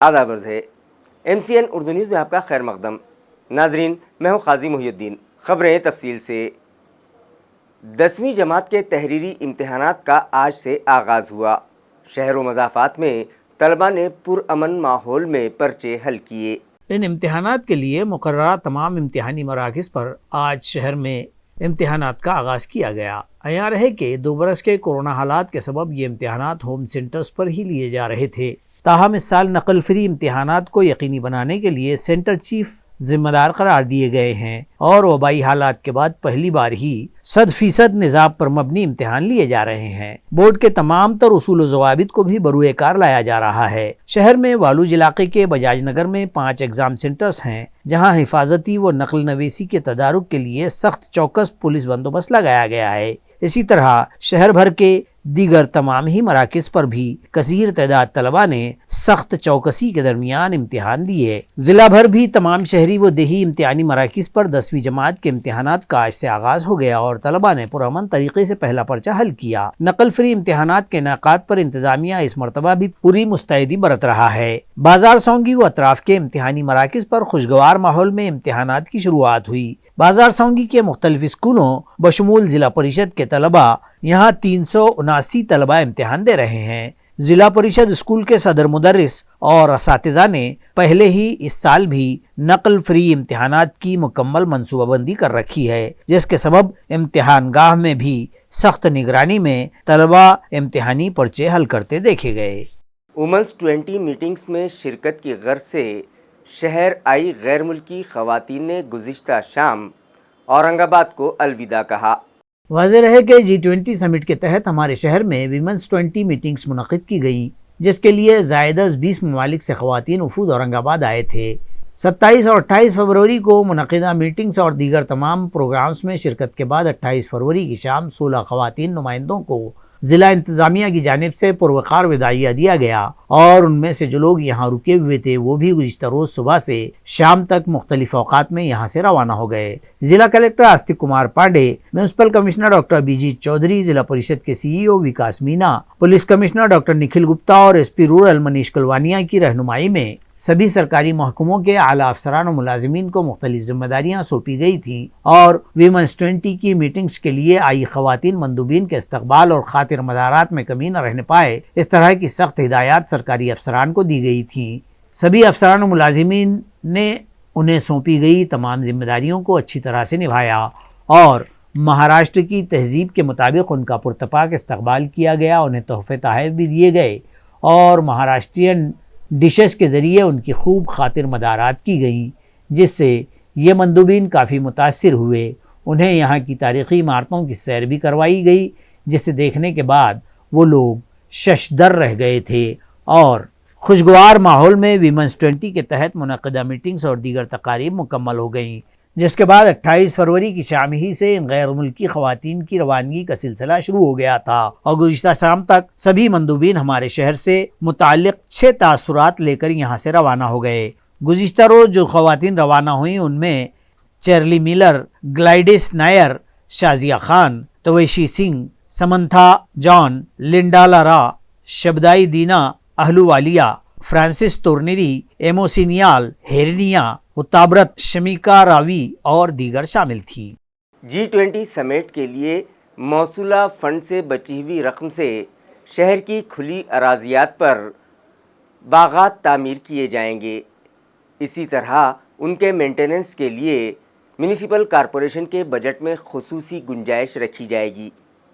آداب عرض ہے MCN اردو نیوز میں آپ کا خیر مقدم۔ ناظرین، میں ہوں قاضی محی الدین۔ خبریں تفصیل سے۔ 10ویں جماعت کے تحریری امتحانات کا آج سے آغاز ہوا۔ شہر و مضافات میں طلبہ نے پرامن ماحول میں پرچے حل کیے۔ ان امتحانات کے لیے مقررہ تمام امتحانی مراکز پر آج شہر میں امتحانات کا آغاز کیا گیا۔ عیاں رہے کہ 2 برس کے کورونا حالات کے سبب یہ امتحانات ہوم سینٹرز پر ہی لیے جا رہے تھے۔ تاہم اس سال نقل فری امتحانات کو یقینی بنانے کے لیے سینٹر چیف ذمہ دار قرار دیے گئے ہیں اور وبائی حالات کے بعد پہلی بار ہی 100% نصاب پر مبنی امتحان لیے جا رہے ہیں۔ بورڈ کے تمام تر اصول و ضوابط کو بھی بروئے کار لایا جا رہا ہے۔ شہر میں والوج علاقے کے بجاج نگر میں 5 ایگزام سینٹرز ہیں جہاں حفاظتی و نقل نویسی کے تدارک کے لیے سخت چوکس پولیس بندوبست لگایا گیا ہے۔ اسی طرح شہر بھر کے دیگر تمام ہی مراکز پر بھی کثیر تعداد طلبہ نے سخت چوکسی کے درمیان امتحان دیے۔ ضلع بھر بھی تمام شہری و دیہی امتحانی مراکز پر 10ویں جماعت کے امتحانات کا آج سے آغاز ہو گیا اور طلبہ نے پرامن طریقے سے پہلا پرچہ حل کیا۔ نقل فری امتحانات کے انعقاد پر انتظامیہ اس مرتبہ بھی پوری مستعدی برت رہا ہے۔ بازار سونگی و اطراف کے امتحانی مراکز پر خوشگوار ماحول میں امتحانات کی شروعات ہوئی۔ بازار سونگی کے مختلف اسکولوں بشمول ضلع پریشد کے طلبہ یہاں 379 طلبہ امتحان دے رہے ہیں۔ ضلع پریشد اسکول کے صدر مدرس اور اساتذہ نے پہلے ہی اس سال بھی نقل فری امتحانات کی مکمل منصوبہ بندی کر رکھی ہے، جس کے سبب امتحان گاہ میں بھی سخت نگرانی میں طلبہ امتحانی پرچے حل کرتے دیکھے گئے۔ وومنس 20 میٹنگز میں شرکت کی غرض سے شہر آئی غیر ملکی خواتین نے گزشتہ شام اورنگ آباد کو الوداع کہا۔ واضح رہے کہ G20 سمٹ کے تحت ہمارے شہر میں ویمنس 20 میٹنگز منعقد کی گئیں، جس کے لیے زائد از 20 ممالک سے خواتین وفود اورنگ آباد آئے تھے۔ 27 اور 28 فروری کو منعقدہ میٹنگز اور دیگر تمام پروگرامز میں شرکت کے بعد 28 فروری کی شام 16 خواتین نمائندوں کو ضلع انتظامیہ کی جانب سے پروقار وداعیہ دیا گیا اور ان میں سے جو لوگ یہاں رکے ہوئے تھے وہ بھی گزشتہ روز صبح سے شام تک مختلف اوقات میں یہاں سے روانہ ہو گئے۔ ضلع collector Astik Kumar Pandey, municipal commissioner doctor Abhijeet Chaudhary, ضلع پریشد کے CEO Vikas Meena, police commissioner doctor Nikhil Gupta اور SP رورل منیش کلوانیا کی رہنمائی میں سبھی سرکاری محکموں کے اعلیٰ افسران و ملازمین کو مختلف ذمہ داریاں سونپی گئی تھیں اور ویمنس 20 کی میٹنگز کے لیے آئی خواتین مندوبین کے استقبال اور خاطر مدارات میں کمی نہ رہنے پائے، اس طرح کی سخت ہدایات سرکاری افسران کو دی گئی تھیں۔ سبھی افسران و ملازمین نے انہیں سونپی گئی تمام ذمہ داریوں کو اچھی طرح سے نبھایا اور مہاراشٹر کی تہذیب کے مطابق ان کا پرتپاک استقبال کیا گیا، انہیں تحفے تحائف بھی دیے گئے اور مہاراشٹرین ڈشز کے ذریعے ان کی خوب خاطر مدارات کی گئیں، جس سے یہ مندوبین کافی متاثر ہوئے۔ انہیں یہاں کی تاریخی عمارتوں کی سیر بھی کروائی گئی، جسے دیکھنے کے بعد وہ لوگ ششدر رہ گئے تھے اور خوشگوار ماحول میں ویمنس 20 کے تحت منعقدہ میٹنگز اور دیگر تقاریب مکمل ہو گئیں، جس کے بعد 28 فروری کی شام ہی سے ان غیر ملکی خواتین کی روانگی کا سلسلہ شروع ہو گیا تھا اور گزشتہ شام تک سبھی مندوبین ہمارے شہر سے متعلق 6 تاثرات لے کر یہاں سے روانہ ہو گئے۔ گزشتہ روز جو خواتین روانہ ہوئیں ان میں چیرلی میلر، گلائڈس نائر، شازیہ خان، تویشی سنگھ، سمنتھا جان، لنڈا لارا، شبدائی دینا اہلووالیہ، فرانسس تورنیری، ایموسینیال ہیرنیا، اتابرت شمیکا راوی اور دیگر شامل تھی۔ G20 سمٹ کے لیے موصولہ فنڈ سے بچی ہوئی رقم سے شہر کی کھلی اراضیات پر باغات تعمیر کیے جائیں گے۔ اسی طرح ان کے مینٹیننس کے لیے میونسپل کارپوریشن کے بجٹ میں خصوصی گنجائش رکھی جائے گی۔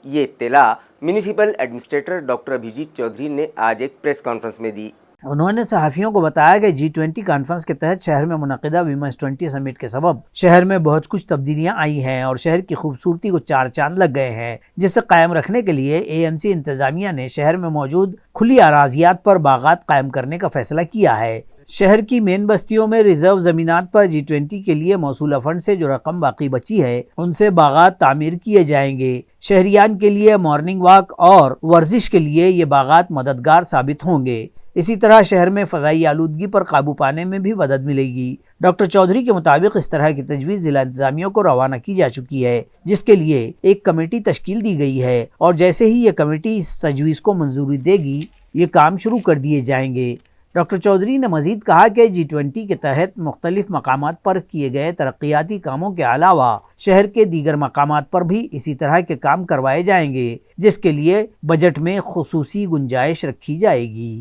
یہ اطلاع municipal administrator doctor Abhijeet Chaudhry نے آج ایک پریس کانفرنس میں دی۔ انہوں نے صحافیوں کو بتایا کہ G20 کانفرنس کے تحت شہر میں منعقدہ ویمنس 20 سمٹ کے سبب شہر میں بہت کچھ تبدیلیاں آئی ہیں اور شہر کی خوبصورتی کو 4 چاند لگ گئے ہیں، جسے قائم رکھنے کے لیے AMC انتظامیہ نے شہر میں موجود کھلی اراضیات پر باغات قائم کرنے کا فیصلہ کیا ہے۔ شہر کی مین بستیوں میں ریزرو زمینات پر G20 کے لیے موصولہ فنڈ سے جو رقم باقی بچی ہے ان سے باغات تعمیر کیے جائیں گے۔ شہریان کے لیے مارننگ واک اور ورزش کے لیے یہ باغات مددگار ثابت ہوں گے۔ اسی طرح شہر میں فضائی آلودگی پر قابو پانے میں بھی مدد ملے گی۔ ڈاکٹر چودھری کے مطابق اس طرح کی تجویز ضلع انتظامیہ کو روانہ کی جا چکی ہے، جس کے لیے ایک کمیٹی تشکیل دی گئی ہے اور جیسے ہی یہ کمیٹی اس تجویز کو منظوری دے گی یہ کام شروع کر دیے جائیں گے۔ ڈاکٹر چودھری نے مزید کہا کہ G20 کے تحت مختلف مقامات پر کیے گئے ترقیاتی کاموں کے علاوہ شہر کے دیگر مقامات پر بھی اسی طرح کے کام کروائے جائیں گے، جس کے لیے بجٹ میں خصوصی گنجائش رکھی جائے گی.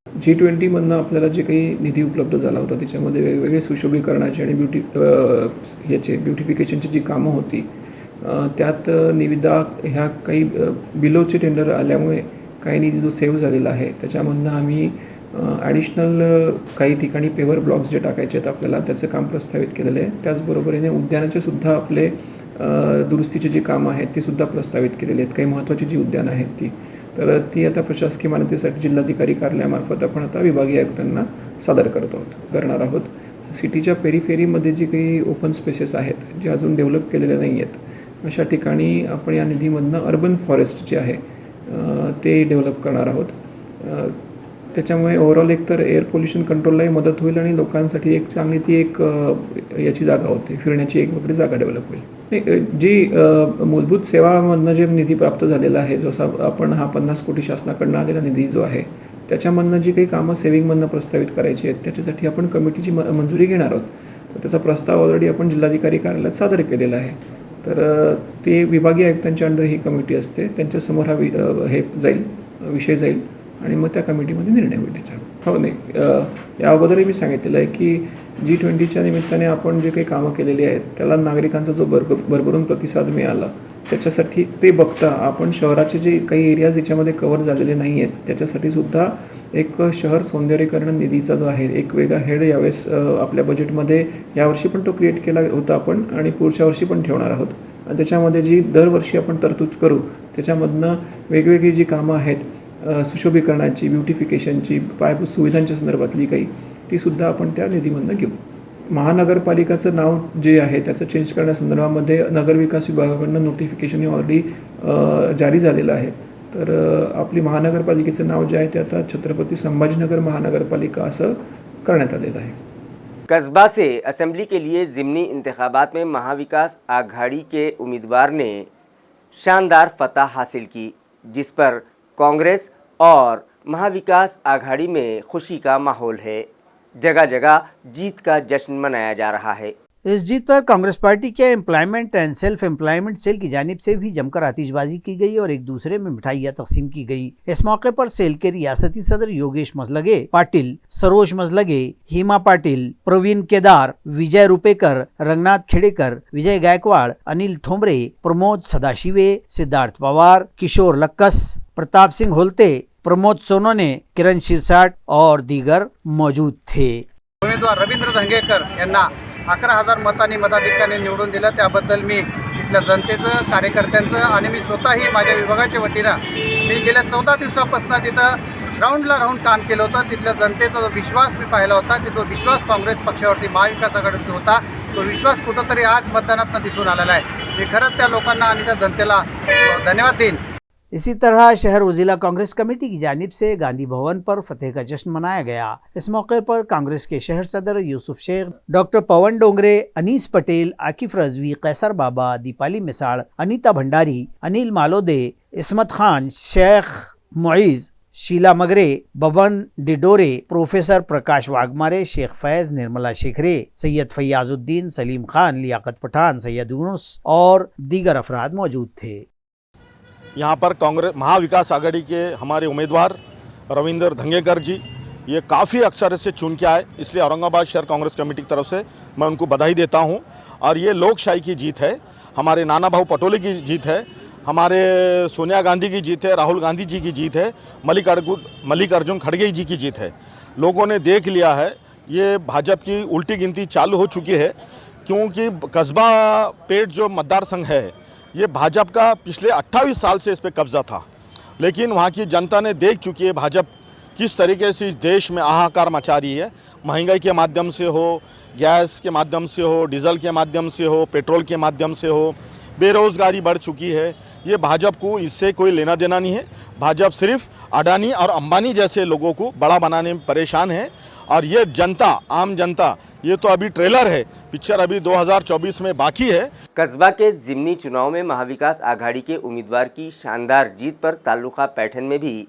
G20 मधनं आपल्याला जे काही निधी उपलब्ध झाला होता त्याच्यामध्ये वेगवेगळे सुशोभीकरणाची आणि ब्युटिफिकेशनची जी कामं होती त्यात निविदा ह्या काही बिलोचे टेंडर आल्यामुळे काही निधी जो सेव्ह झालेला आहे त्याच्यामधनं आम्ही ॲडिशनल काही ठिकाणी पेवर ब्लॉक्स जे टाकायचे आहेत आपल्याला त्याचं काम प्रस्तावित केलेलं आहे. त्याचबरोबरीने उद्यानाचे सुद्धा आपले दुरुस्तीची जी कामं आहेत ती सुद्धा प्रस्तावित केलेली आहेत. काही महत्त्वाची जी उद्यानं आहेत तर ती आता प्रशासकीय मान्यतेसाठी जिल्हाधिकारी कार्यालयामार्फत आपण आता विभागीय आयुक्तांना सादर करणार आहोत. सिटीच्या पेरिफेरीमध्ये जी काही ओपन स्पेसेस आहेत जे अजून डेव्हलप केलेले नाही आहेत अशा ठिकाणी आपण या निधीमधनं अर्बन फॉरेस्ट जे आहे ते डेव्हलप करणार आहोत. त्याच्यामुळे ओव्हरऑल एक तर एअर पोल्युशन कंट्रोललाही मदत होईल आणि लोकांसाठी एक चांगली ती एक याची जागा होते, फिरण्याची एक वगैरे जागा डेव्हलप होईल. जी मूलभूत सेवामधनं जे निधी प्राप्त झालेला आहे, जसं आपण हा 50 कोटी शासनाकडनं आलेला निधी जो आहे त्याच्यामधनं जी काही कामं सेव्हिंगमधनं प्रस्तावित करायची आहेत त्याच्यासाठी आपण कमिटीची मंजुरी घेणार आहोत. त्याचा प्रस्ताव ऑलरेडी आपण जिल्हाधिकारी कार्यालयात सादर केलेला आहे. तर ते विभागीय आयुक्तांच्या अंडर ही कमिटी असते, त्यांच्यासमोर हा हे जाईल, विषय जाईल आणि मग त्या कमिटीमध्ये निर्णय होईल त्याच्यावर. हो नाही, या अगोदरही मी सांगितलेलं आहे की G20च्या निमित्ताने आपण जे काही कामं केलेली आहेत त्याला नागरिकांचा जो भरभरून प्रतिसाद मिळाला त्याच्यासाठी ते बघता आपण शहराचे जे काही एरियाज याच्यामध्ये कव्हर झालेले नाही आहेत त्याच्यासाठी सुद्धा एक शहर सौंदर्यीकरण निधीचा जो आहे एक वेगळा हेड यावेळेस आपल्या बजेटमध्ये यावर्षी पण तो क्रिएट केला होता आपण आणि पुढच्या वर्षी पण ठेवणार आहोत. आणि त्याच्यामध्ये जी दरवर्षी आपण तरतूद करू त्याच्यामधनं वेगवेगळी जी कामं आहेत सुशोभीकरणाची, ब्युटिफिकेशनची, पायाभूत सुविधांच्या संदर्भातली काही ती सुद्धा आपण त्या निधीमधनं घेऊ. महानगरपालिकाचं नाव जे आहे त्याचं चेंज करण्यासंदर्भामध्ये नगरविकास विभागाकडनं नोटिफिकेशन ऑलरेडी जारी झालेलं आहे. तर आपली महानगरपालिकेचं नाव जे आहे ते आता छत्रपती संभाजीनगर महानगरपालिका असं करण्यात आलेलं आहे. कस्बा से असेंबली के लिए ज़िमनी इंतखाबात में महाविकास आघाड़ी के उम्मीदवार ने शानदार फतह हासिल की, जिस पर कांग्रेस और महाविकास आघाड़ी में खुशी का माहौल है. जगह जगह जीत का जश्न मनाया जा रहा है. इस जीत पर कांग्रेस पार्टी के employment and self employment cell की जानिब से भी जमकर आतिशबाजी की गई और एक दूसरे में मिठाइयाँ तकसीम की गई. इस मौके पर सेल के रियासती सदर योगेश मजलगे पाटिल, सरोज मजलगे, हिमा पाटिल, प्रवीण केदार, विजय रुपेकर, रंगनाथ खेड़ेकर, विजय गायकवाड़, अनिल ठोंबरे, प्रमोद सदाशिवे, सिद्धार्थ पवार, किशोर लक्कस, प्रताप सिंह होलते, प्रमोद सोनोने, किरण शिरसाट और दीगर मौजूद थे. उमेदवार रवींद्र धंगेकर यांना 11,000 मतांनी मताधिक्याने निवडून दिलं. त्याबद्दल मी तिथल्या जनतेचं, कार्यकर्त्यांचं आणि मी स्वतःही माझ्या विभागाच्या वतीनं मी गेल्या 14 दिवसापासून तिथं राऊंडला राहून काम केलं होतं. तिथल्या जनतेचा जो विश्वास मी पाहिला होता की जो विश्वास काँग्रेस पक्षावरती महाविकास आघाडीवरती होता तो विश्वास कुठंतरी आज मतदानातून दिसून आलेला आहे. मी खरंच त्या लोकांना आणि त्या जनतेला धन्यवाद देईन. इसी तरह शहर व जिला कांग्रेस कमेटी की जानिब से गांधी भवन पर फतेह का जश्न मनाया गया. इस मौके पर कांग्रेस के शहर सदर यूसुफ शेख, डॉक्टर पवन डोंगरे, अनीस पटेल, आकिफ रजवी, कैसर बाबा, दीपाली मिसाड़, अनीता भंडारी, अनिल मालोदे, इस्मत खान, शेख मुइज, शीला मगरे, बबन डिडोरे, प्रोफेसर प्रकाश वाघमारे, शेख फैज, निर्मला शेखरे, सैयद फैयाजुद्दीन, सलीम खान, लियाकत पठान, सैयद यूनुस और दीगर अफराद मौजूद थे. यहाँ पर कांग्रेस महाविकास आघाड़ी के हमारे उम्मीदवार रविंद्र धंगेकर जी ये काफ़ी अक्सरियत से चुन के आए, इसलिए औरंगाबाद शहर कांग्रेस कमेटी की तरफ से मैं उनको बधाई देता हूँ. और ये लोकशाही की जीत है, हमारे नाना भाऊ पटोले की जीत है, हमारे सोनिया गांधी की जीत है, राहुल गांधी जी की जीत है, मल्लिकार्जुन खड़गे जी की जीत है. लोगों ने देख लिया है ये भाजपा की उल्टी गिनती चालू हो चुकी है, क्योंकि कस्बा पेट जो मतदार संघ है ये भाजपा का पिछले 28 साल से इस पर कब्जा था. लेकिन वहाँ की जनता ने देख चुकी है भाजपा किस तरीके से इस देश में हाहाकार मचा रही है. महंगाई के माध्यम से हो, गैस के माध्यम से हो, डीजल के माध्यम से हो, पेट्रोल के माध्यम से हो, बेरोज़गारी बढ़ चुकी है. ये भाजपा को इससे कोई लेना देना नहीं है. भाजपा सिर्फ अडानी और अंबानी जैसे लोगों को बड़ा बनाने में परेशान है. और ये जनता, आम जनता, ये तो अभी ट्रेलर है, पिक्चर अभी 2024 में बाकी है. कस्बा के ज़िमनी चुनाव में महाविकास आघाड़ी के उम्मीदवार की शानदार जीत पर तालुका पैठन में भी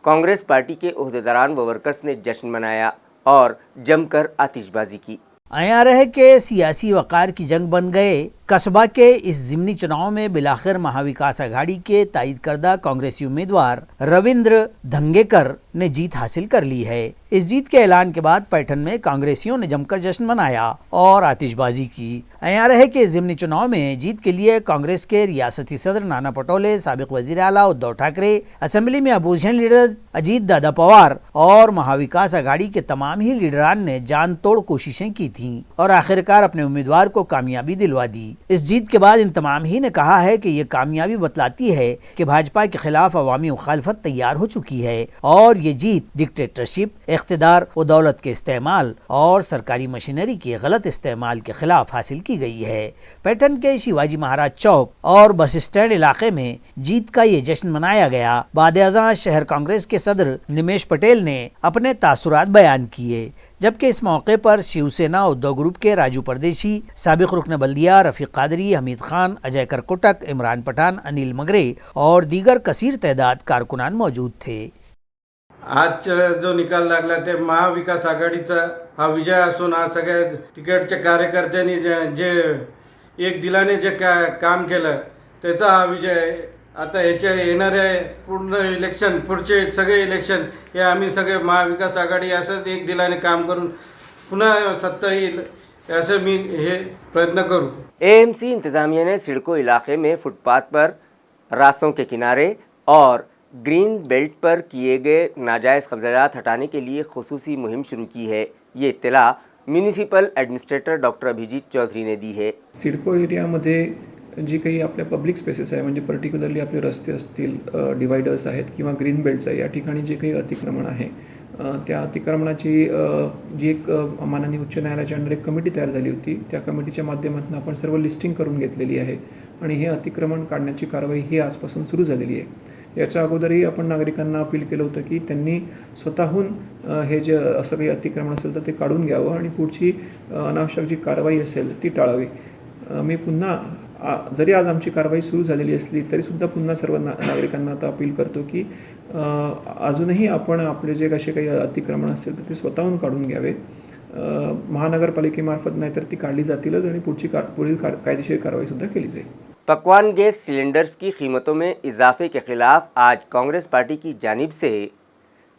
कांग्रेस पार्टी के ओहदेदारान व वर्कर्स ने जश्न मनाया और जमकर आतिशबाजी की। आया के सियासी वक़ार की जंग बन गए। कस्बा के इस ज़िमनी चुनाव में बिलाखिर महाविकास आघाड़ी के तायद करदा कांग्रेसी उम्मीदवार रविंद्र धंगेकर ने जीत हासिल कर ली है। इस जीत के ऐलान के बाद पैठन में कांग्रेसियों ने जमकर जश्न मनाया और आतिशबाजी की। आया कि ज़िमनी चुनाव में जीत के लिए कांग्रेस के रियासती सदर नाना पटोले, साबिक वज़ीर आला उद्धव ठाकरे, असेंबली में अपोजिशन लीडर अजीत दादा पवार और महाविकास आघाड़ी के तमाम ही लीडरान ने जान तोड़ कोशिशें की थीं और आखिरकार अपने उम्मीदवार को कामयाबी दिलवा दी। इस जीत के बाद इन तमाम ही ने कहा है कि ये कामयाबी बतलाती है कि भाजपा के खिलाफ अवामी मुखालफत तैयार हो चुकी है और ये जीत डिक्टेटरशिप, इख्तिदार व दौलत के इस्तेमाल और सरकारी मशीनरी के गलत इस्तेमाल के खिलाफ हासिल की गई है। पैठन के शिवाजी महाराज चौक और बस स्टैंड इलाके में जीत का ये जश्न मनाया गया। बाद-ए-आज़ां शहर कांग्रेस के सदर निमेश पटेल ने अपने तासुरात बयान किए, जबकि इस मौके पर शिवसेना उद्धव ग्रुप के राजू परदेशी, साबिक रुकन बल्दिया रफीक कादरी, हमीद खान, अजय करकोटक, इमरान पठान, अनिल मगरे और दीगर कसीर तादाद कारकुनान मौजूद थे। आज जो निकाल लागला ते महाविकास आघाडीचा हा विजय असून हा सगळ्या तिकडच्या कार्यकर्त्यांनी जे एक दिलाने जे काम केलं त्याचा हा विजय आहे। आता ह्याच्या येणारे पूर्ण इलेक्शन, पुढचे सगळे इलेक्शन हे आम्ही सगळे महाविकास आघाडी असंच एक दिलाने काम करून पुन्हा सत्ता येईल ऐसे मी हे प्रयत्न करूँ। एएमसी इंतज़ामिया ने सिडको इलाके में फुटपाथ पर, रास्तों के किनारे और ग्रीन बेल्ट पर किए गए नाजायज़ कब्ज़ात हटाने के लिए खुसूसी मुहिम शुरू की है। ये इत्तला municipal administrator doctor Abhijeet Chaudhary ने दी है। सिडको एरियामध्ये जी काही आपल्या पब्लिक स्पेसेस आहे, म्हणजे पर्टिक्युलरली आपले रस्ते असतील, डिवायडर्स आहेत किंवा ग्रीन बेल्ट्स आहे, या ठिकाणी जे काही अतिक्रमण आहे त्या अतिक्रमणाची जी एक माननीय उच्च न्यायालयाच्या अंडर एक कमिटी तयार झाली होती, त्या कमिटीच्या माध्यमातून आपण सर्व लिस्टिंग करून घेतलेली आहे आणि हे अतिक्रमण काढण्याची कारवाई ही आजपासून सुरू झालेली आहे। याच्या अगोदरही आपण नागरिकांना अपील केलं होतं की त्यांनी स्वतःहून हे जे असं काही अतिक्रमण असेल तर ते काढून घ्यावं आणि पुढची अनावश्यक जी कारवाई असेल ती टाळावी। मी पुन्हा जरी आज आमची कारवाई सुरू झालेली असली तरीसुद्धा पुन्हा सर्व नागरिकांना आता अपील करतो की अजूनही आपण आपले जे कसे काही अतिक्रमण असेल तर ते स्वतःहून काढून घ्यावे। महानगरपालिकेमार्फत नाहीतर ती काढली जातीलच आणि पुढील कायदेशीर कारवाईसुद्धा केली जाईल। पकवान गैस सिलेंडर्स की कीमतों में इजाफे के खिलाफ आज कांग्रेस पार्टी की जानिब से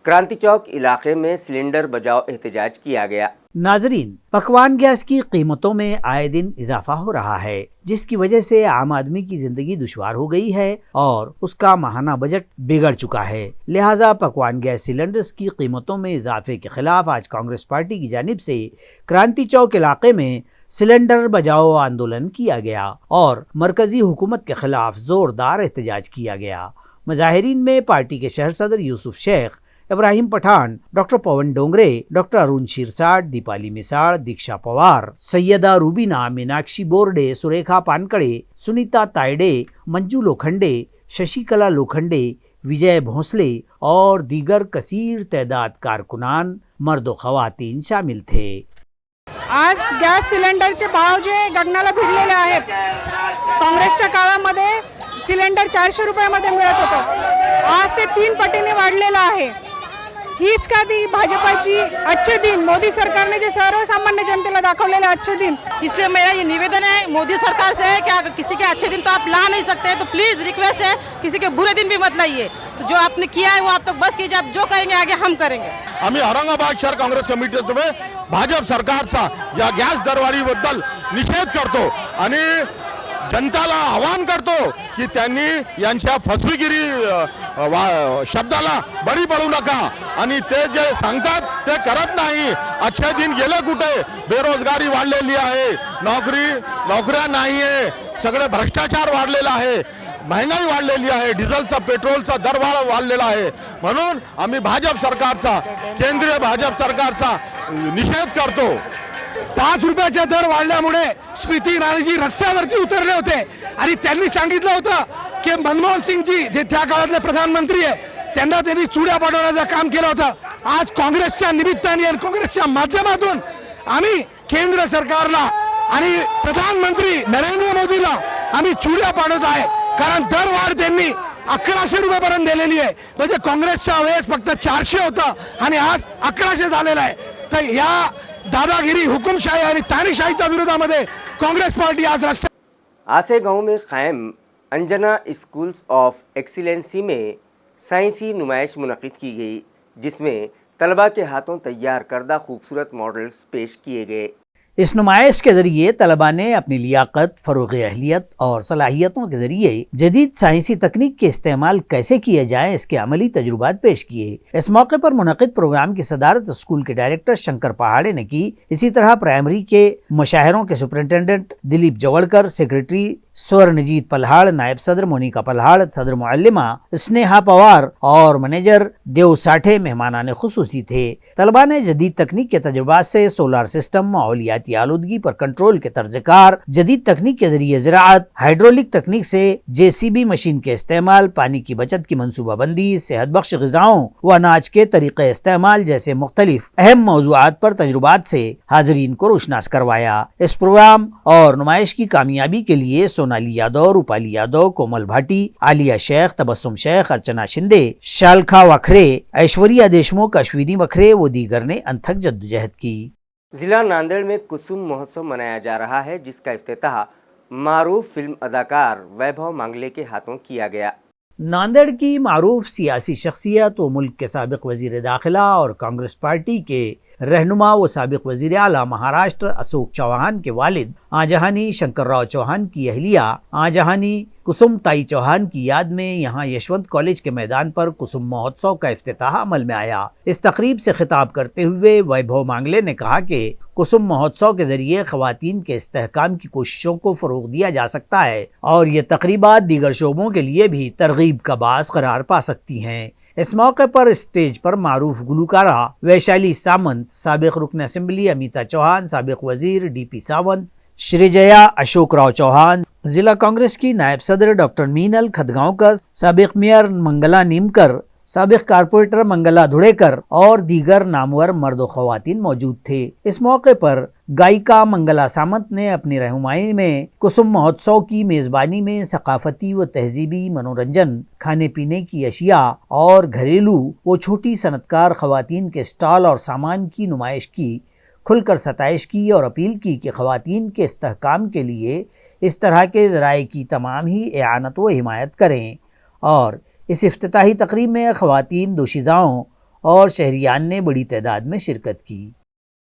क्रांति चौक इलाके में सिलेंडर बचाओ एहतजाज किया गया। नाजरीन, पकवान गैस की कीमतों में आए दिन इजाफा हो रहा है, जिसकी वजह से आम आदमी की जिंदगी दुश्वार हो गई है और उसका माहाना बजट बिगड़ चुका है। लिहाजा पकवान गैस सिलेंडर्स की कीमतों में इजाफे के खिलाफ आज कांग्रेस पार्टी की जानिब से क्रांति चौक इलाके में सिलेंडर बचाओ आंदोलन किया गया और मरकजी हुकूमत के खिलाफ जोरदार एहतजाज किया गया। मुजाहिरीन में पार्टी के शहर सदर यूसुफ शेख, इब्राहिम पठान, डॉक्टर पवन डोंगरे, डॉक्टर अरुण शिरसाट, दीपाली मिसाळ, दीक्षा पवार, सैयदा रूबीना, मीनाक्षी बोर्डे, सुरेखा पानकडे, सुनीता तायडे, मंजू लोखंडे, शशिकला लोखंडे, विजय भोंसले और दीगर कसीर तादाद कारकुनान मर्द व खवातीन शामिल थे। आज गॅस सिलेंडरचे भाव जे गगनाला भिडलेले आहेत। काँग्रेसच्या काळामध्ये सिलेंडर 400 रुपयामध्ये मिळत होतं, आज ते 3 पटीने वाढलेलं आहे। हीच का ती भाजपाची अच्छे दिन, मोदी सरकारने जे सर्वसामान्य जनतेला दाखवलेले अच्छे दिन। इसलिए मेरा ये निवेदन है मोदी सरकार से कि अगर किसी के अच्छे दिन तो आप ला नहीं सकते, तो प्लीज़ रिक्वेस्ट है किसी के बुरे दिन भी मत लाइए। तो जो आपने किया है वो आप तक बस कीजिए, आप जो करेंगे आगे हम करेंगे। आम्ही औरंगाबाद शहर काँग्रेस कमिटीतर्फे भाजप सरकारचा या गॅस दरवाढीबद्दल निषेध करतो आणि जनताला आवाहन करतो की त्यांनी यांच्या फसवेगिरी शब्दाला बळी पडू नका आणि ते जे सांगतात ते करत नाही। अच्छे दिन गेले कुठे? बेरोजगारी वाढलेली आहे, नोकऱ्या नाही आहे, सगळे भ्रष्टाचार वाढलेला आहे, महंगाई वाढलेली आहे, डिझेलचा पेट्रोलचा दर वाढलेला आहे। म्हणून आम्ही भाजप सरकारचा, केंद्रीय भाजप सरकारचा निषेध करतो। 5 रुपयाचा दर वाढल्यामुळे स्मृती इराणीजी रस्त्यावरती उतरले होते आणि त्यांनी सांगितलं होतं की मनमोहन सिंगजी जे त्या काळातले प्रधानमंत्री आहे त्यांना त्यांनी चुड्या पाडवण्याचं काम केलं होतं। आज काँग्रेसच्या निमित्ताने आणि काँग्रेसच्या माध्यमातून आम्ही केंद्र सरकारला आणि प्रधानमंत्री नरेंद्र मोदीला आम्ही चुड्या पाडत आहे, कारण दरवाढ त्यांनी 1100 रुपयापर्यंत दिलेली आहे. म्हणजे काँग्रेसच्या वेळेस फक्त 400 होतं आणि आज 1100 झालेलं आहे. तर या दादागिरी, हुकुमशाही आणि तानाशाहीच्या विरोधामध्ये कांग्रेस पार्टी आज रस्ते. आसे गांव में कायम अंजना स्कूल्स ऑफ एक्सीलेंसी में साइंसी नुमाइश मुनक़िद की गई, जिसमें तलबा के हाथों तैयार करदा खूबसूरत मॉडल्स पेश किए गए। इस नुमाइश के ज़रिए तलबा ने अपनी लियाकत, फ़रोग़ अहलियत और सलाहियतों के ज़रिए जदीद साइंसी तकनीक के इस्तेमाल कैसे किए जाएँ इसके अमली तजुर्बात पेश किए। इस मौके पर मुनक़िद प्रोग्राम की सदारत स्कूल के डायरेक्टर शंकर पहाड़े ने की। इसी तरह प्राइमरी के मुशाहिरों के सुपरिटेंडेंट दिलीप जवड़कर, सेक्रेटरी स्वर्णजीत पल्हाड़, नायब सदर मोनिका पल्हाड़, सदर मुअल्लिमा स्नेहा पवार और मैनेजर देव साठे मेहमानाने खुसूसी थे। तलबा ने जदीद तकनीक के तजुर्बात से सोलार सिस्टम, माहौलियाती आलूदगी पर कंट्रोल के तर्जकार, जदीद तकनीक के जरिए ज़राअत, हाइड्रोलिक तकनीक से JCB मशीन के इस्तेमाल, पानी की बचत की मनसूबाबंदी, सेहत बख्श ग़िज़ाओं व अनाज के तरीक़े इस्तेमाल जैसे मुख्तलिफ अहम मौज़ूआत पर तजुर्बात से हाज़रीन को रोशनास करवाया। इस प्रोग्राम और नुमाइश की कामयाबी के लिए सोनाली यादव, रूपाली यादव, कोमल भाटी, आलिया शेख, तबस्सुम शेख, अर्चना शिंदे, शालखा वखरे, ऐश्वर्या देशमुख, अश्विनी वखरे व दीगर ने अनथक जद्दोजहद की। ज़िला नांदेड़ में कुसुम महोत्सव मनाया जा रहा है, जिसका इफ्तिताह मारूफ फिल्म अदाकार वैभव मांगले के हाथों किया गया। नांदेड़ की मारूफ सियासी शख्सियत व मुल्क के साबिक वज़ीर दाखिला और कांग्रेस पार्टी के रहनुमा व साबिक वज़ीर आला महाराष्ट्र अशोक चौहान के वालिद आजहानी शंकरराव चौहान की अहलिया आजहानी कुसुम ताई चौहान की याद में यहाँ यशवंत कॉलेज के मैदान पर कुसुम महोत्सव का इफ्तिताह अमल में आया। इस तकरीब से खिताब करते हुए वैभव मांगले ने कहा कि कुसुम महोत्सव के जरिए ख़वातीन के इस्तेहकाम की कोशिशों को फ़रोग़ दिया जा सकता है और ये तकरीबात दीगर शोबों के लिए भी तरगीब का बास करार पा सकती हैं। इस मौके पर स्टेज पर मारूफ गुलकारा वैशाली सामंत, साबिक रुकन असेंबली अमिता चौहान, साबिक वज़ीर DP सावंत, श्रीजया अशोक राव चौहान, जिला कांग्रेस की नायब सदर डॉक्टर मीनल खदगांवकर, साबिक मेयर मंगला नीमकर, साबिक कारपोरेटर मंगला धुड़ेकर और दीगर नामवर मर्द व ख़वातीन मौजूद थे। इस मौके पर गायिका मंगला सामंत ने अपनी रहनुमाई में कुसुम महोत्सव की मेज़बानी में सकाफती व तहजीबी मनोरंजन, खाने पीने की अशिया और घरेलू व छोटी सनतकार ख़वातीन के स्टॉल और सामान की नुमाइश की, खुलकर सताइश की और अपील की कि ख़वातीन के इस्तेहकाम के लिए इस तरह के ज़राए की तमाम ही एआनत व हिमायत करें। और इस इफ्तिताही तकरीब में ख़वातीन, दोशीज़ाओं और शहरियान ने बड़ी तादाद में शिरकत की।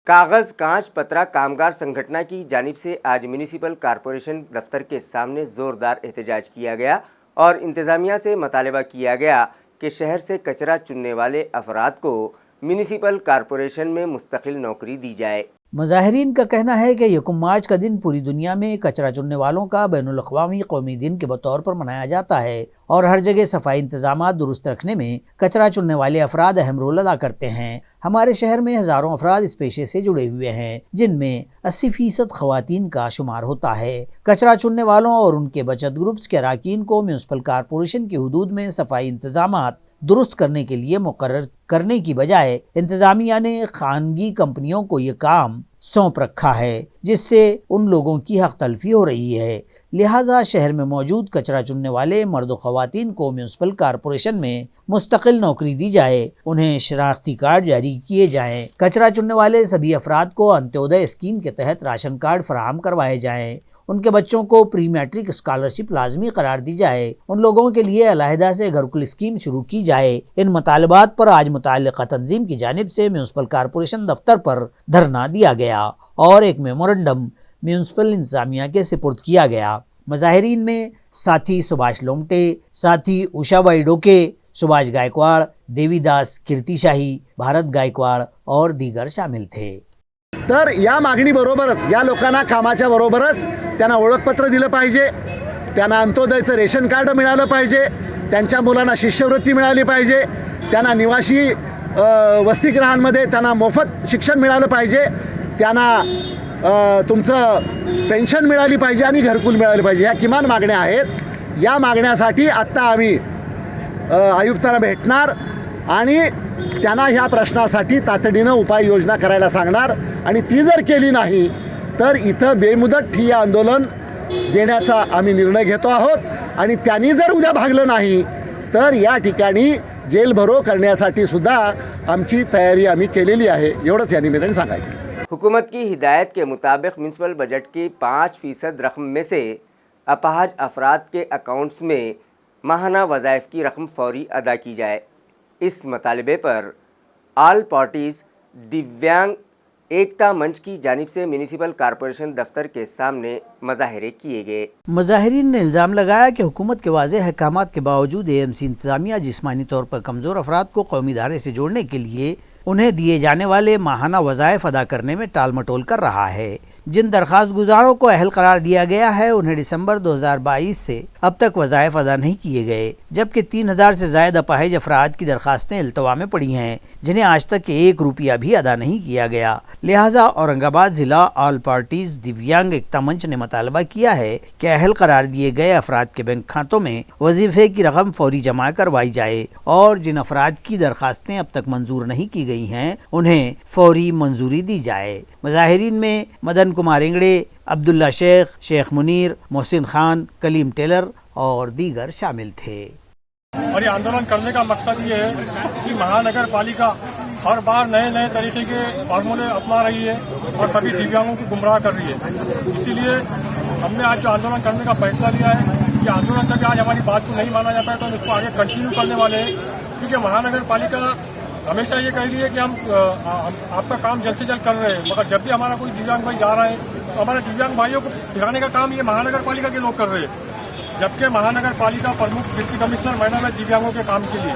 कागज़ कांच पतरा कामगार संगठन की जानिब से आज म्यूनिसिपल कॉरपोरेशन दफ्तर के सामने ज़ोरदार एहतजाज किया गया और इंतज़ामिया से मुतालबा किया गया कि शहर से कचरा चुनने वाले अफराद को म्यूनिसिपल कॉरपोरेशन में मुस्तकिल नौकरी दी जाए। मुजाहिरीन का कहना है कि यकुम मार्च का दिन पूरी दुनिया में कचरा चुनने वालों का बैनुल अक़वामी कौमी दिन के बतौर पर मनाया जाता है और हर जगह सफाई इंतजामात दुरुस्त रखने में कचरा चुनने वाले अफराद अहम रोल अदा करते हैं। हमारे शहर में हज़ारों अफराद इस पेशे से जुड़े हुए हैं, जिनमें 80% ख़वातीन का शुमार होता है। कचरा चुनने वालों और उनके बचत ग्रुप्स के अरकान को म्यूनिसिपल कॉरपोरेशन की हदूद में सफाई इंतजामात दुरुस्त करने के लिए मुकर्रर करने की बजाय इंतजामिया ने खानगी कंपनियों को ये काम सौंप रखा है, जिससे उन लोगों की हक तलफी हो रही है। लिहाजा शहर में मौजूद कचरा चुनने वाले मर्द ख़वातीन को म्यूनिसिपल कॉरपोरेशन में मुस्तकिल नौकरी दी जाए, उन्हें शनाख्ती कार्ड जारी किए जाएं। कचरा चुनने वाले सभी अफराद को अंत्योदय स्कीम के तहत राशन कार्ड फराहम करवाए जाएं। उनके बच्चों को प्री मैट्रिक स्कॉलरशिप लाजमी करार दी जाए। उन लोगों के लिए अलहदा से घरकुल स्कीम शुरू की जाए। इन मुतालबात पर आज मुताल्लिक़ा तंजीम की जानिब से म्यूनिसिपल कॉरपोरेशन दफ्तर पर धरना दिया गया और एक मेमोरेंडम म्यूनिसिपल इंतजामिया के सुपुर्द किया गया। मुजाहिरीन में साथी सुभाष लोमटे, साथी उषाबाई डोके, सुभाष गायकवाड़, देवीदास कीर्तिशाही, भारत गायकवाड़ और दीगर शामिल थे। तर या मागणीबरोबरच या लोकांना कामाच्या बरोबरच त्यांना ओळखपत्र दिलं पाहिजे, त्यांना अंत्योदयचं रेशन कार्ड मिळालं पाहिजे, त्यांच्या मुलांना शिष्यवृत्ती मिळाली पाहिजे, त्यांना निवासी वसतिगृहांमध्ये त्यांना मोफत शिक्षण मिळालं पाहिजे, त्यांना तुमचं पेन्शन मिळाली पाहिजे आणि घरकुल मिळालं पाहिजे। या किमान मागण्या आहेत। या मागण्यासाठी आत्ता आम्ही आयुक्तांना भेटणार आणि त्यांना ह्या प्रश्नासाठी तातडीनं उपाययोजना करायला सांगणार आणि ती जर केली नाही तर इथं बेमुदत ठिय्या आंदोलन देण्याचा आम्ही निर्णय घेतो आहोत आणि त्यांनी जर उद्या भागलं नाही तर या ठिकाणी जेलभरो करण्यासाठी सुद्धा आमची तयारी आम्ही केलेली आहे, एवढंच या निमित्ताने सांगायचं। हुकूमत की हिदायत के मुताबिक म्यूनसिपल बजट की 5% रकम में से अपाहज अफराद के अकाउंट्स में माहाना वज़ाइफ की रकम फौरी अदा की जाए। इस मतालबे पर ऑल पार्टीज़ दिव्यांग एकता मंच की जानिब से म्यूनिसिपल कॉरपोरेशन दफ्तर के सामने मुजाहरे किए गए। मुजाहिरीन ने इल्ज़ाम लगाया कि हुकूमत के वाज़ेह अहकामात के बावजूद AMC इंतज़ामिया जिस्मानी तौर पर कमज़ोर अफराद को कौमी इदारे से जोड़ने के लिए उन्हें दिए जाने वाले माहाना वज़ाइफ अदा करने में टाल मटोल कर रहा है। जिन दरख्वास्त गुजारों को अहल करार दिया गया है उन्हें दिसंबर 2022 से अब तक वज़ाइफ अदा नहीं किए गए, जबकि 3000 से ज़ायद अपाहिज अफराद की दरख्वास्तें इल्तवा में पड़ी हैं जिन्हें आज तक 1 रुपया भी अदा नहीं किया गया। लिहाजा औरंगाबाद ज़िला ऑल पार्टीज़ दिव्यांग एकता मंच ने मुतालबा किया है कि अहल करार दिए गए अफराद के बैंक खातों में वजीफे की रकम फौरी जमा करवाई जाए और जिन अफराद की दरख्वास्तें अब तक मंजूर नहीं की गई हैं उन्हें फौरी मंजूरी दी जाए। मुजाहिरीन में मदन कुमार इंगड़े, अब्दुल्ला शेख, शेख मुनीर, मोहसिन खान, कलीम टेलर और दीगर शामिल थे। और ये आंदोलन करने का मकसद ये है कि महानगर पालिका हर बार नए नए तरीके के फार्मूले अपना रही है और सभी दिव्यांगों को गुमराह कर रही है। इसीलिए हमने आज जो आंदोलन करने का फैसला लिया है कि आंदोलन करके आज हमारी बात को नहीं माना जाता है तो हम इसको आगे कंटिन्यू करने वाले हैं, क्योंकि महानगर पालिका हमेशा ये कह रही है कि हम आपका काम जल्द से जल्द कर रहे हैं, मगर जब भी हमारा कोई दिव्यांग भाई जा रहा है तो हमारे दिव्यांग भाइयों को दिखाने का काम ये महानगर पालिका के लोग कर रहे हैं, जबकि महानगर पालिका प्रमुख डिप्टी कमिश्नर मैडम है दिव्यांगों के काम के लिए।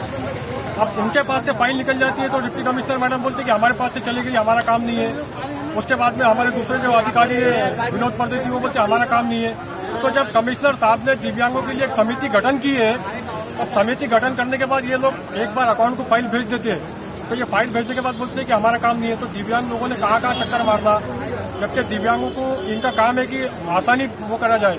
अब उनके पास से फाइल निकल जाती है तो डिप्टी कमिश्नर मैडम बोलते हैं कि हमारे पास से चली गई, हमारा काम नहीं है। उसके बाद में हमारे दूसरे जो अधिकारी है विनोद परदेशी वो बोलते हमारा काम नहीं है। तो जब कमिश्नर साहब ने दिव्यांगों के लिए एक समिति गठन की है, अब समिति गठन करने के बाद ये लोग एक बार अकाउंट को फाइल भेज देते हैं, तो ये फाइल भेजने के बाद बोलते हैं कि हमारा काम नहीं है। तो दिव्यांग लोगों ने कहाँ चक्कर मारना, जबकि दिव्यांगों को इनका काम है कि आसानी वो करा जाए।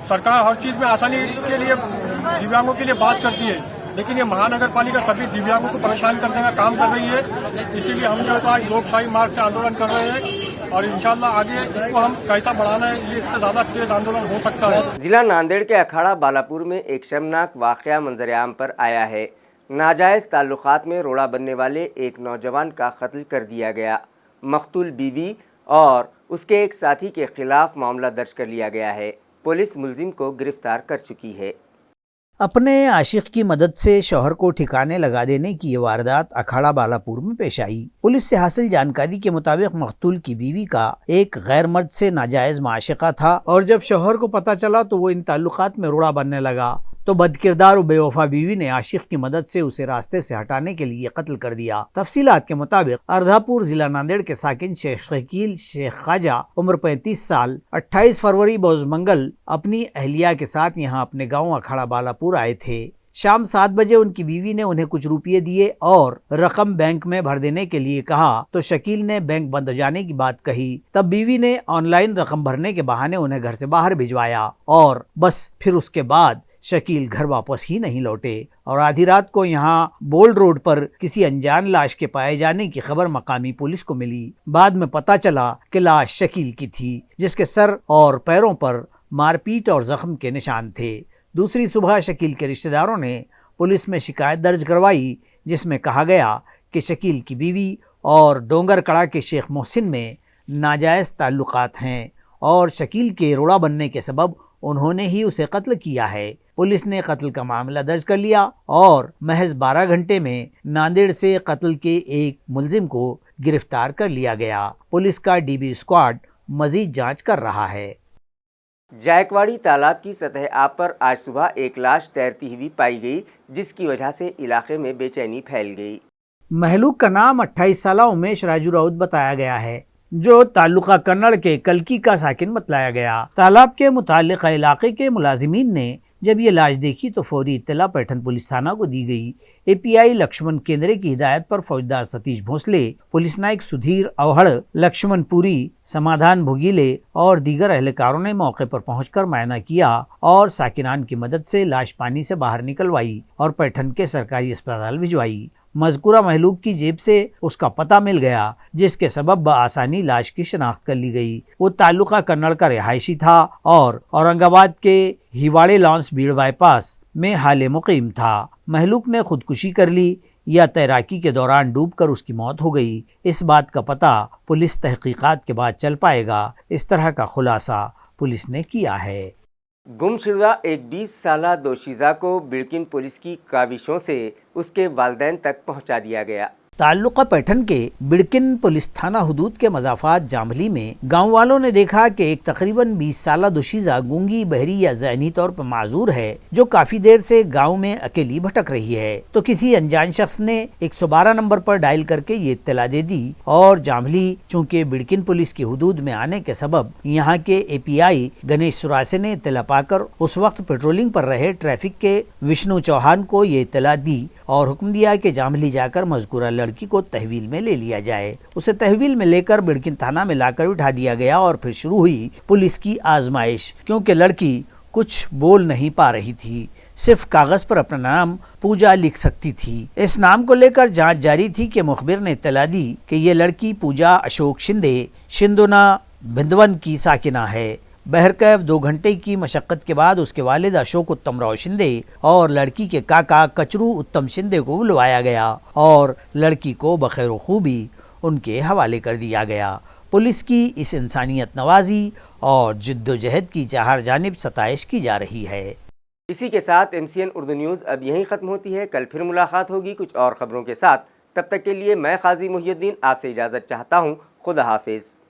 सरकार हर चीज में आसानी के लिए दिव्यांगों के लिए बात करती है, लेकिन ये महानगर पालिका सभी दिव्यांगों को परेशान करने का काम कर रही है। इसीलिए हम जो आज लोकशाही मार्ग से आंदोलन कर रहे हैं और इंशाल्लाह आगे इसको हम कैसा बढ़ाना है ये इससे ज्यादा तेज आंदोलन हो सकता है। जिला नांदेड़ के अखाड़ा बालापुर में एक शर्मनाक वाक़या मंजर-ए-आम पर आया है। नाजायज़ ताल्लुकात में रोड़ा बनने वाले एक नौजवान का कत्ल कर दिया गया। मकतूल बीवी और उसके एक साथी के खिलाफ मामला दर्ज कर लिया गया है। पुलिस मुलजिम को गिरफ्तार कर चुकी है। अपने आशिक की मदद से शौहर को ठिकाने लगा देने की ये वारदात अखाड़ा बालापुर में पेश आई। पुलिस से हासिल जानकारी के मुताबिक मकतूल की बीवी का एक गैर मर्द से नाजायज माशिका था और जब शौहर को पता चला तो वो इन ताल्लुकात में रोड़ा बनने लगा, तो बदकिरदार और बेवफा बीवी ने आशिक की मदद से उसे रास्ते से हटाने के लिए कत्ल कर दिया। तफसीलात के मुताबिक अर्धापुर जिला नांदेड़ के साकिन शेख शकील शेख ख्वाजा उम्र 35 साल 28 फरवरी बोजमंगल अपनी अहलिया के साथ यहाँ अपने गांव अखाड़ा बालापुर आए थे। शाम 7 बजे उनकी बीवी ने उन्हें कुछ रुपये दिए और रकम बैंक में भर देने के लिए कहा, तो शकील ने बैंक बंद हो जाने की बात कही। तब बीवी ने ऑनलाइन रकम भरने के बहाने उन्हें घर से बाहर भिजवाया और बस फिर उसके बाद शकील घर वापस ही नहीं लौटे और आधी रात को यहाँ बोल्ड रोड पर किसी अनजान लाश के पाए जाने की खबर मकामी पुलिस को मिली। बाद में पता चला कि लाश शकील की थी, जिसके सर और पैरों पर मारपीट और जख्म के निशान थे। दूसरी सुबह शकील के रिश्तेदारों ने पुलिस में शिकायत दर्ज करवाई, जिसमें कहा गया कि शकील की बीवी और डोंगर कड़ा के शेख मोहसिन में नाजायज़ ताल्लुकात हैं और शकील के रोड़ा बनने के सबब उन्होंने ही उसे कत्ल किया है। पुलिस ने कत्ल का मामला दर्ज कर लिया और महज 12 घंटे में नांदेड़ से कत्ल के एक मुलजिम को गिरफ्तार कर लिया गया। पुलिस का डीबी स्क्वाड मजीद जांच कर रहा है। जायकवाड़ी तालाब की सतह आब पर आज सुबह एक लाश तैरती हुई पाई गई, जिसकी वजह से इलाके में बेचैनी फैल गई। महलूक का नाम 28 साला उमेश राजू राउत बताया गया है, जो ताल्लुका कन्नड़ के कलकी का साकिन बतलाया गया। तालाब के मुतालिका इलाके के मुलाजिमीन ने जब ये लाश देखी तो फौरी इत्तला पैठन पुलिस थाना को दी गई। API लक्ष्मण केंद्रे की हिदायत पर फौजदार सतीश भोसले, पुलिस नायक सुधीर अवहड़, लक्ष्मण पुरी, समाधान भुगीले और दीगर अहलकारों ने मौके पर पहुंचकर मुआयना किया और साकिनान की मदद से लाश पानी से बाहर निकलवाई और पैठन के सरकारी अस्पताल भिजवाई। मजकूरा महलूक की जेब से उसका पता मिल गया, जिसके सबब बआसानी लाश की शनाख्त कर ली गई। वो ताल्लुका कन्नड़ का रिहायशी था और औरंगाबाद के हिवाड़े लॉन्स भीड़ बाईपास में हाले मुकीम था। महलूक ने खुदकुशी कर ली या तैराकी के दौरान डूबकर उसकी मौत हो गई, इस बात का पता पुलिस तहकीकात के बाद चल पाएगा। इस तरह का खुलासा पुलिस ने किया है। गुमशुदा एक 20 साला दोशीज़ा को बिड़किन पुलिस की काविशों से उसके वालिदैन तक पहुंचा दिया गया। ताल्लुका पैठन के बिड़किन पुलिस थाना हुदूद के मज़ाफ़ात जामली में गांव वालों ने देखा कि एक तकरीबन 20 साला दोशीज़ा गूंगी, बहरी या ज़हनी तौर पर माजूर है, जो काफ़ी देर से गांव में अकेली भटक रही है। तो किसी अनजान शख्स ने 112 नंबर पर डायल करके ये इत्तला दे दी और जामली चूँकि बिड़किन पुलिस की हुदूद में आने के सबब यहाँ के API गणेश सुरासे ने इत्तला पाकर उस वक्त पेट्रोलिंग पर रहे ट्रैफिक के विष्णु चौहान को ये इत्तला दी और हुक्म दिया कि जामली जाकर मजकूरा लड़की को तहवील में ले लिया जाए। उसे तहवील में लेकर बिड़किन थाना में लाकर उठा दिया गया और फिर शुरू हुई पुलिस की आजमाइश, क्योंकि लड़की कुछ बोल नहीं पा रही थी, सिर्फ कागज पर अपना नाम पूजा लिख सकती थी। इस नाम को लेकर जांच जारी थी कि मुखबिर ने इत्तला दी कि ये लड़की पूजा अशोक शिंदे शिंदोना भिंदवन की साकिना है। बहरकैफ 2 घंटे की मशक्क़त के बाद उसके वालिद अशोक उत्तम राव शिंदे और लड़की के काका कचरू उत्तम शिंदे को बुलवाया गया और लड़की को बखैर खूबी उनके हवाले कर दिया गया। पुलिस की इस इंसानियत नवाजी और जिद्दोजहद की चार जानिब सताइश की जा रही है। इसी के साथ MCN उर्दू न्यूज़ अब यहीं ख़त्म होती है। कल फिर मुलाकात होगी कुछ और ख़बरों के साथ। तब तक के लिए मैं क़ाज़ी मुहियुद्दीन आपसे इजाज़त चाहता हूँ। खुदा हाफिज़।